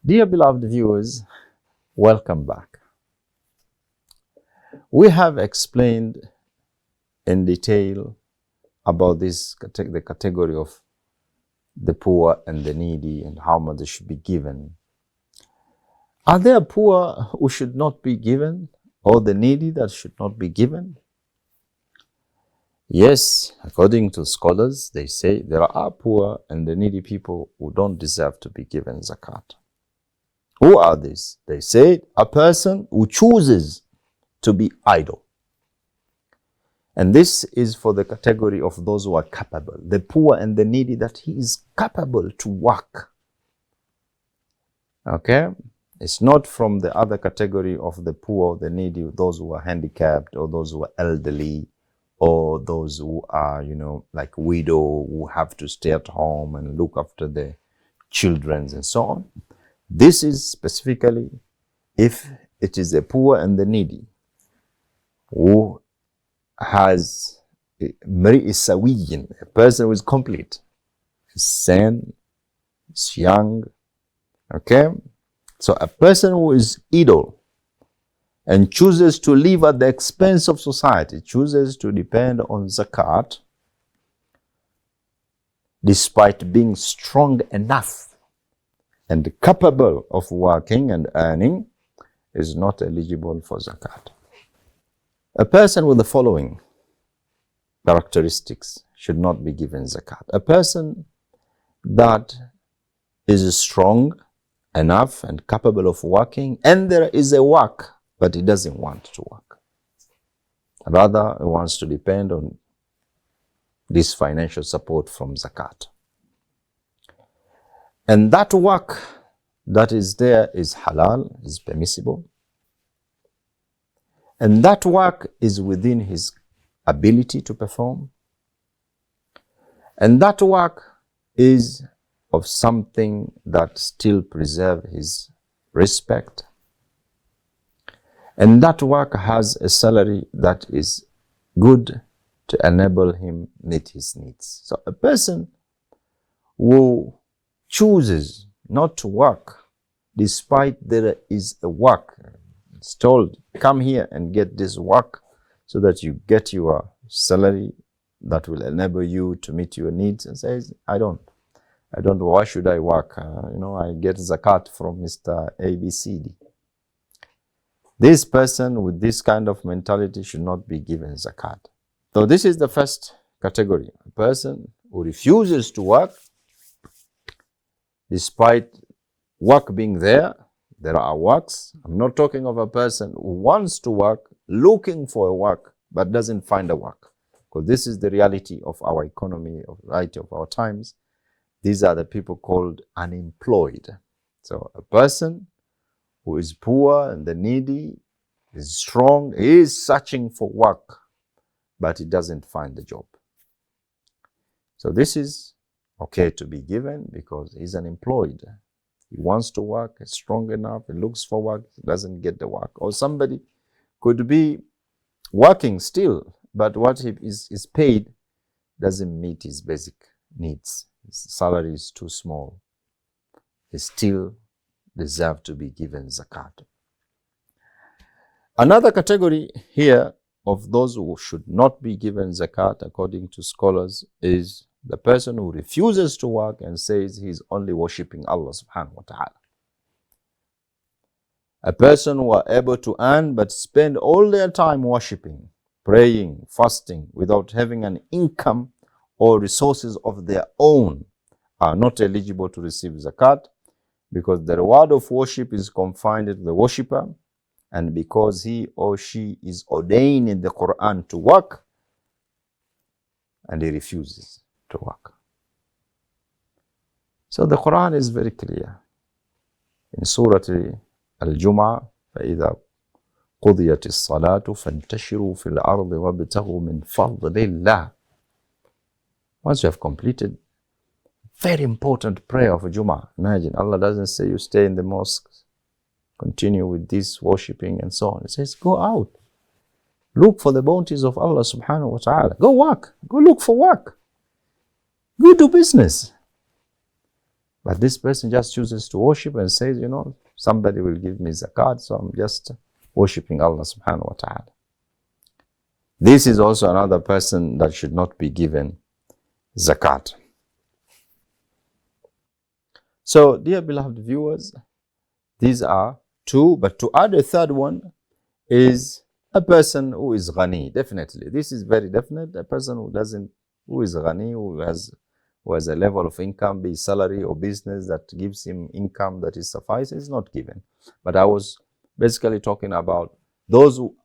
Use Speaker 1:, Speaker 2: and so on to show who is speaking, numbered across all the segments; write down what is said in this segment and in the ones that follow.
Speaker 1: Dear beloved viewers, welcome back. We have explained in detail about the category of the poor and the needy and how much they should be given. Are there poor who should not be given, or the needy that should not be given? Yes, according to scholars, they say there are poor and the needy people who don't deserve to be given zakat. Who are these? They say a person who chooses to be idle. And this is for the category of those who are capable, the poor and the needy, that he is capable to work. Okay? It's not from the other category of the poor, the needy, those who are handicapped, or those who are elderly, or those who are, like widow, who have to stay at home and look after their children and so on. This is specifically if it is the poor and the needy who has a person who is complete, is sane, is young. Okay? So a person who is idle and chooses to live at the expense of society, chooses to depend on zakat, despite being strong enough and capable of working and earning, is not eligible for zakat. A person with the following characteristics should not be given zakat. A person that is strong enough and capable of working, and there is a work, but he doesn't want to work. Rather, he wants to depend on this financial support from zakat. And that work that is there is halal, is permissible. And that work is within his ability to perform. And that work is of something that still preserves his respect. And that work has a salary that is good to enable him meet his needs. So a person who chooses not to work despite there is a work, it's told, come here and get this work so that you get your salary that will enable you to meet your needs, and says, I don't, why should I work? I get zakat from Mr. ABCD. This person with this kind of mentality should not be given zakat. So this is the first category, a person who refuses to work despite work being there. There are works. I'm not talking of a person who wants to work, looking for a work, but doesn't find a work. Because this is the reality of our economy, of reality of our times. These are the people called unemployed. So a person who is poor and the needy, is strong, he is searching for work, but he doesn't find the job. So this is okay to be given because he's unemployed. He wants to work, is strong enough, he looks for work, doesn't get the work. Or somebody could be working still, but what he is paid doesn't meet his basic needs. His salary is too small. He still deserves to be given zakat. Another category here of those who should not be given zakat, according to scholars, is the person who refuses to work and says he's only worshipping Allah subhanahu wa ta'ala. A person who are able to earn but spend all their time worshipping, praying, fasting, without having an income or resources of their own, are not eligible to receive zakat, because the reward of worship is confined to the worshipper, and because he or she is ordained in the Quran to work, and he refuses to work. So the Quran is very clear. In Surah Al-Jum'ah, فَإِذَا قُضِيَتِ الصَّلَاةُ فَانْتَشِرُوا فِي الْأَرْضِ وَابْتَغُوا مِنْ فَضْلِ اللَّهِ. Once you have completed very important prayer of Jum'ah, imagine, Allah doesn't say you stay in the mosque, continue with this worshipping and so on. It says go out, look for the bounties of Allah subhanahu wa ta'ala. Go work, go look for work, go do business. But this person just chooses to worship and says, somebody will give me zakat, so I'm just worshipping Allah subhanahu wa ta'ala. This is also another person that should not be given zakat. So, dear beloved viewers, these are two, but to add a third one is a person who is ghani. Definitely, this is very definite. A person who is ghani, who has a level of income, be it salary or business, that gives him income that is suffice, is not given. But I was basically talking about those who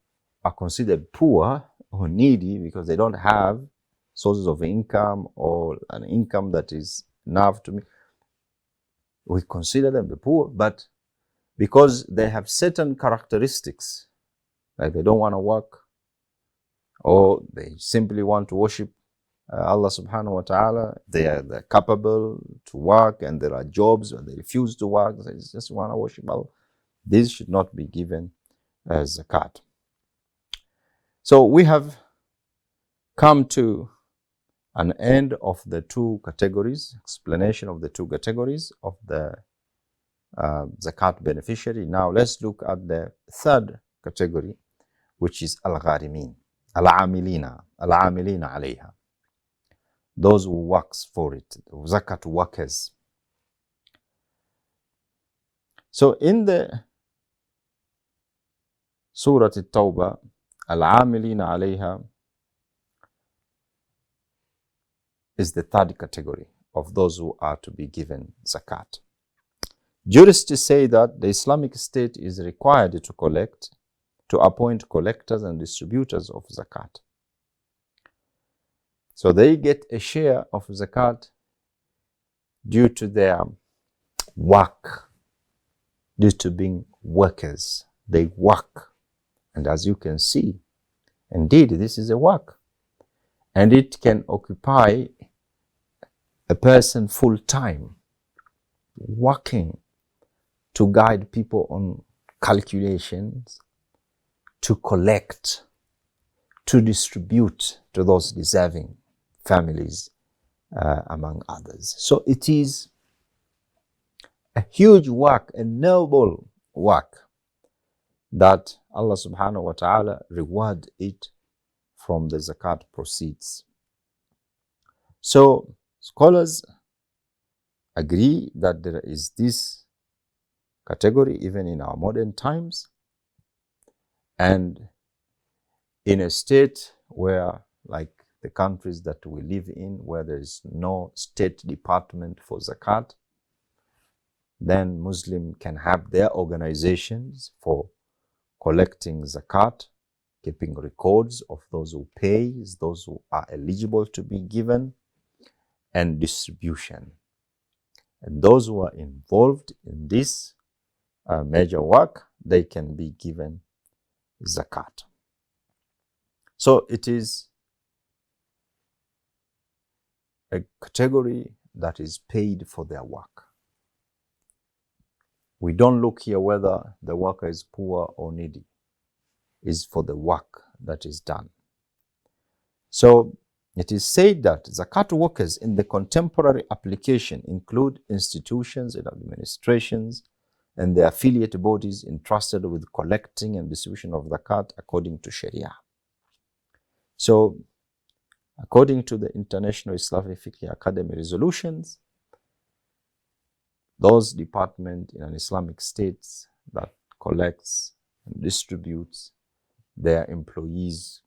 Speaker 1: are considered poor or needy because they don't have sources of income or an income that is enough to me. We consider them the poor, but because they have certain characteristics, like they don't want to work, or they simply want to worship Allah subhanahu wa ta'ala, they're capable to work, and there are jobs where they refuse to work, they just want to worship Allah. These should not be given as zakat. So we have come to an end of the two categories, explanation of the two categories of the zakat beneficiary. Now let's look at the third category, which is al-gharimin, al-amilina alayha. Those who works for it, zakat workers. So in the Surah At-Tawbah, al-amilina alayha is the third category of those who are to be given zakat. Jurists say that the Islamic State is required to appoint collectors and distributors of zakat. So they get a share of zakat due to their work, due to being workers. They work. And as you can see, indeed, this is a work. And it can occupy a person full time, working to guide people on calculations, to collect, to distribute to those deserving families, among others. So it is a huge work, a noble work, that Allah subhanahu wa ta'ala reward it from the zakat proceeds. So scholars agree that there is this category even in our modern times, and in a state where, like the countries that we live in, where there is no state department for zakat, then Muslim can have their organizations for collecting zakat, keeping records of those who pay, those who are eligible to be given, and distribution. And those who are involved in this major work, they can be given zakat. So it is a category that is paid for their work. We don't look here whether the worker is poor or needy. It's for the work that is done. So it is said that zakat workers in the contemporary application include institutions and administrations and the affiliate bodies entrusted with collecting and distribution of zakat according to Sharia. So, according to the International Islamic Fiqh Academy resolutions, those departments in an Islamic state that collects and distributes, their employees'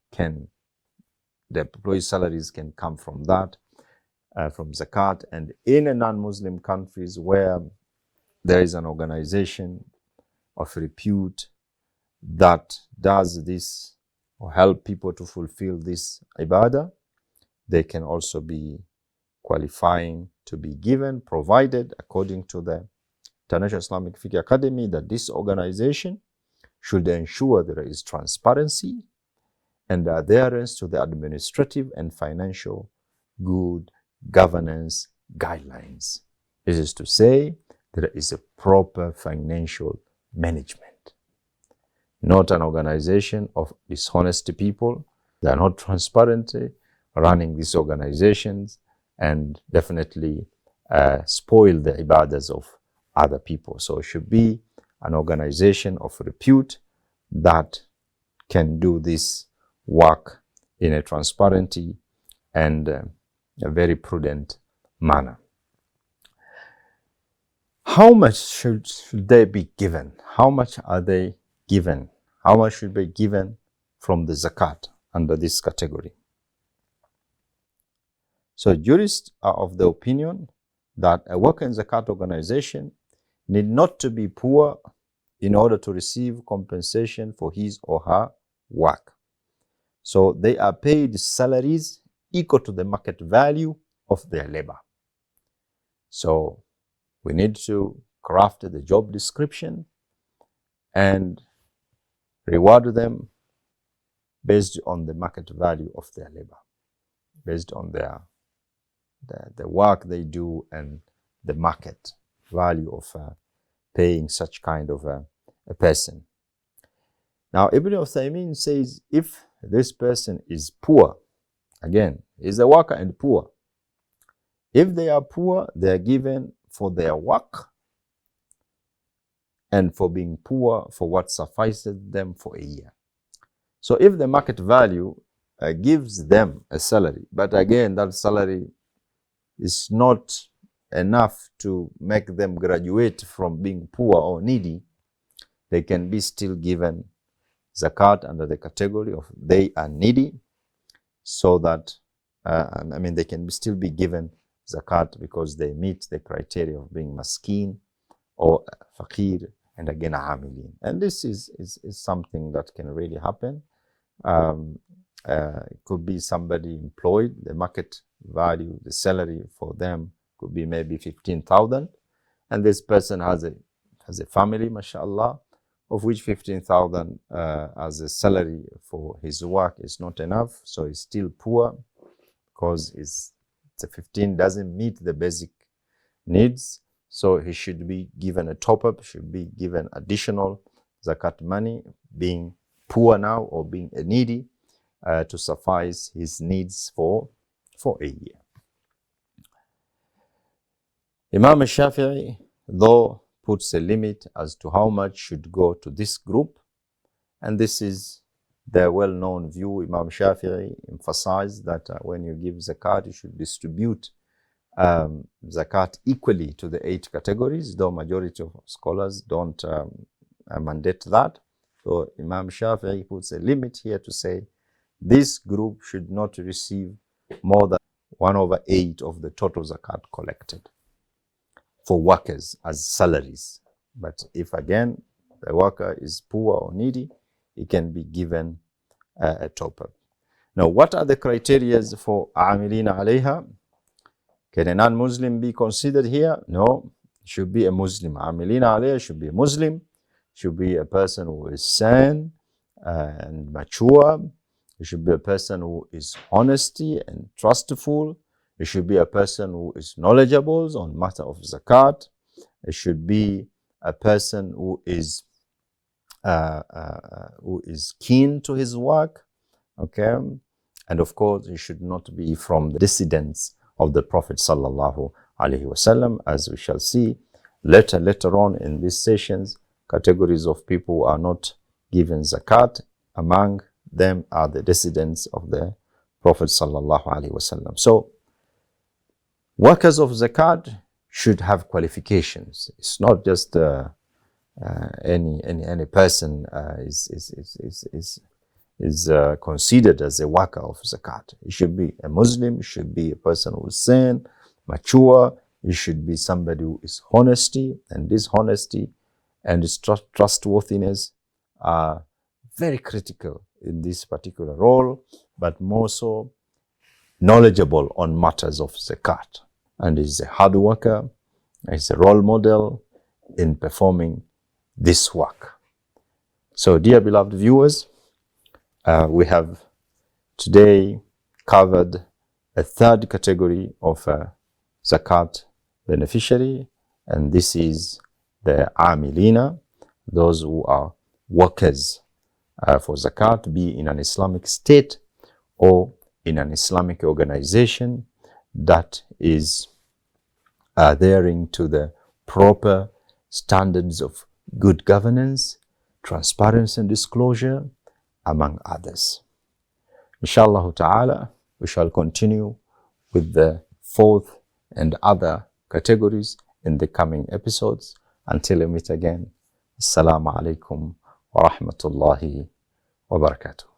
Speaker 1: salaries can come from that, from zakat. And in a non-Muslim countries where there is an organization of repute that does this or help people to fulfill this ibadah, they can also be qualifying to be given, provided according to the International Islamic Fiqh Academy that this organization should ensure there is transparency and adherence to the administrative and financial good governance guidelines. This is to say, there is a proper financial management, not an organization of dishonest people. They are not transparent running these organizations, and definitely spoil the ibadahs of other people. So it should be an organization of repute that can do this work in a transparency and a very prudent manner. How much should they be given? How much are they given? How much should be given from the zakat under this category? So jurists are of the opinion that a worker in zakat organization need not to be poor in order to receive compensation for his or her work. So they are paid salaries equal to the market value of their labor. So we need to craft the job description and reward them based on the market value of their labor, based on the work they do and the market value of paying such kind of a person. Now, Ibn Uthaymeen says if this person is poor, again, is a worker and poor. If they are poor, they are given for their work and for being poor for what suffices them for a year. So if the market value gives them a salary, but again, that salary is not enough to make them graduate from being poor or needy, they can be still given zakat under the category of they are needy, so that they can still be given zakat because they meet the criteria of being maskeen or faqir and again amilin. And this is something that can really happen. It could be somebody employed, the market value, the salary for them could be maybe 15,000, and this person has a family, mashallah, of which 15,000 as a salary for his work is not enough, so he's still poor because the 15 doesn't meet the basic needs. So he should be given a top-up, should be given additional zakat money, being poor now or being needy, to suffice his needs for a year. Imam Shafi'i, though, puts a limit as to how much should go to this group, and this is the well-known view. Imam Shafi'i emphasized that when you give zakat, you should distribute zakat equally to the 8 categories, though majority of scholars don't mandate that. So Imam Shafi'i puts a limit here to say this group should not receive more than 1/8 of the total zakat collected for workers as salaries. But if again the worker is poor or needy, he can be given a top-up. Now, what are the criteria for amilina alayha? Can a non-Muslim be considered here? No, it should be a Muslim. Amilina alayha should be a Muslim, should be a person who is sane and mature. It should be a person who is honesty and trustful. It should be a person who is knowledgeable on matter of zakat. It should be a person who is keen to his work, okay? And of course, he should not be from the descendants of the Prophet sallallahu alaihi wasallam, as we shall see later on in these sessions. Categories of people who are not given zakat, among them are the descendants of the Prophet sallallahu alaihi wasallam. So workers of zakat should have qualifications. It's not just any person is considered as a worker of zakat. It should be a Muslim, should be a person who is sane, mature. It should be somebody who is honesty, and this honesty and this trustworthiness are very critical in this particular role, but more so knowledgeable on matters of zakat, and is a hard worker, is a role model in performing this work. So, dear beloved viewers, we have today covered a third category of zakat beneficiary, and this is the amilina, those who are workers for zakat, be in an Islamic state or in an Islamic organization that is adhering to the proper standards of good governance, transparency and disclosure, among others. Inshallah ta'ala, we shall continue with the fourth and other categories in the coming episodes. Until we meet again, Assalamu alaikum wa rahmatullahi wa barakatuh.